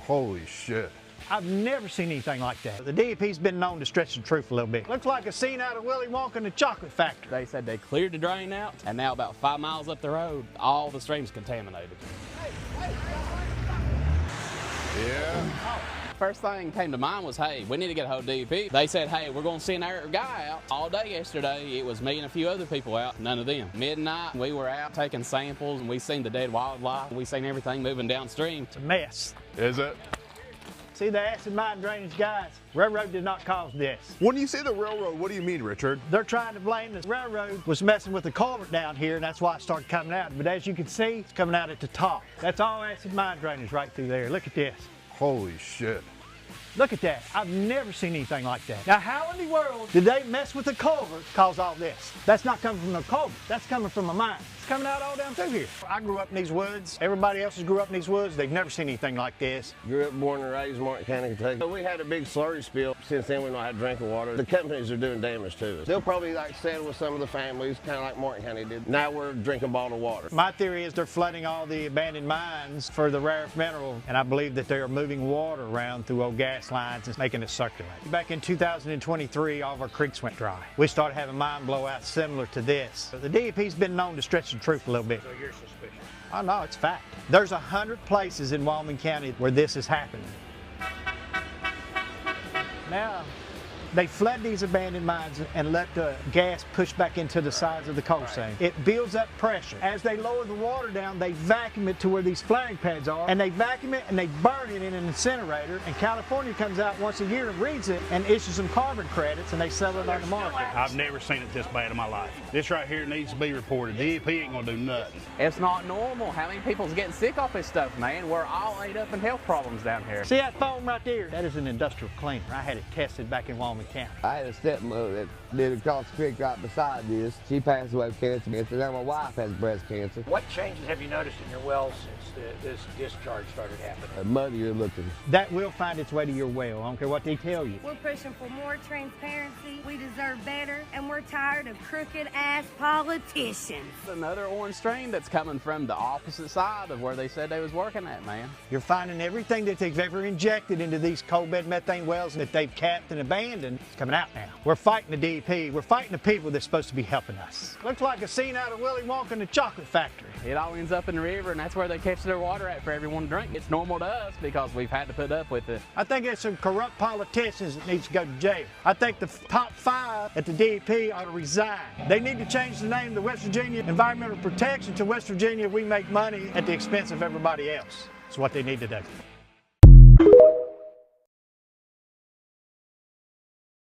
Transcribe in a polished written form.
Holy shit. I've never seen anything like that. The DEP's been known to stretch the truth a little bit. Looks like a scene out of Willy Wonka and the Chocolate Factory. They said they cleared the drain out, and now about 5 miles up the road, all the stream's contaminated. Yeah. First thing came to mind was, hey, we need to get a hold of DEP. They said, hey, we're going to send our guy out. All day yesterday, it was me and a few other people out, none of them. Midnight, we were out taking samples, and we seen the dead wildlife. We seen everything moving downstream. It's a mess. Is it? See the acid mine drainage guys? Railroad did not cause this. When you say the railroad, what do you mean, Richard? They're trying to blame the railroad was messing with the culvert down here, and that's why it started coming out. But as you can see, it's coming out at the top. That's all acid mine drainage right through there. Look at this. Holy shit. Look at that. I've never seen anything like that. Now, how in the world did they mess with the culvert cause all this? That's not coming from the culvert. That's coming from a mine. It's coming out all down through here. I grew up in these woods. Everybody else has grew up in these woods. They've never seen anything like this. Grew up, born and raised in Martin County, Kentucky. But we had a big slurry spill. Since then, we don't have drinking water. The companies are doing damage to us. They'll probably settle with some of the families, kind of like Martin County did. Now we're drinking bottled water. My theory is they're flooding all the abandoned mines for the rare earth mineral, and I believe that they are moving water around through old gas lines and making it circulate. Back in 2023, all of our creeks went dry. We started having mine blowouts similar to this. The DEP's been known to stretch the truth a little bit. You're suspicious. Oh no, it's fact. There's 100 places in Wyoming County where this is happening. Now, they flood these abandoned mines and let the gas push back into the sides of the coal seam. It builds up pressure. As they lower the water down, they vacuum it to where these flaring pads are, and they vacuum it and they burn it in an incinerator, and California comes out once a year and reads it and issues some carbon credits, and they sell it on the market. I've never seen it this bad in my life. This right here needs to be reported. DEP ain't gonna do nothing. It's not normal. How many people's getting sick off this stuff, man? We're all ate up in health problems down here. See that foam right there? That is an industrial cleaner. I had it tested back in Wyoming County. I had a stepmother that lived across the creek right beside this. She passed away of cancer, and now my wife has breast cancer. What changes have you noticed in your wells since this discharge started happening? Muddier looking. That will find its way to your well. I don't care what they tell you. We're pushing for more transparency. We deserve better, and we're tired of crooked-ass politicians. Another orange stream that's coming from the opposite side of where they said they was working at, man. You're finding everything that they've ever injected into these coal bed methane wells that they've capped and abandoned. It's coming out now. We're fighting the DEP. We're fighting the people that's supposed to be helping us. Looks like a scene out of Willy Wonka and the Chocolate Factory. It all ends up in the river, and that's where they catch their water at for everyone to drink. It's normal to us because we've had to put up with it. I think it's some corrupt politicians that needs to go to jail. I think the top 5 at the DEP ought to resign. They need to change the name of the West Virginia Environmental Protection to West Virginia We Make Money at the expense of everybody else. That's what they need to do.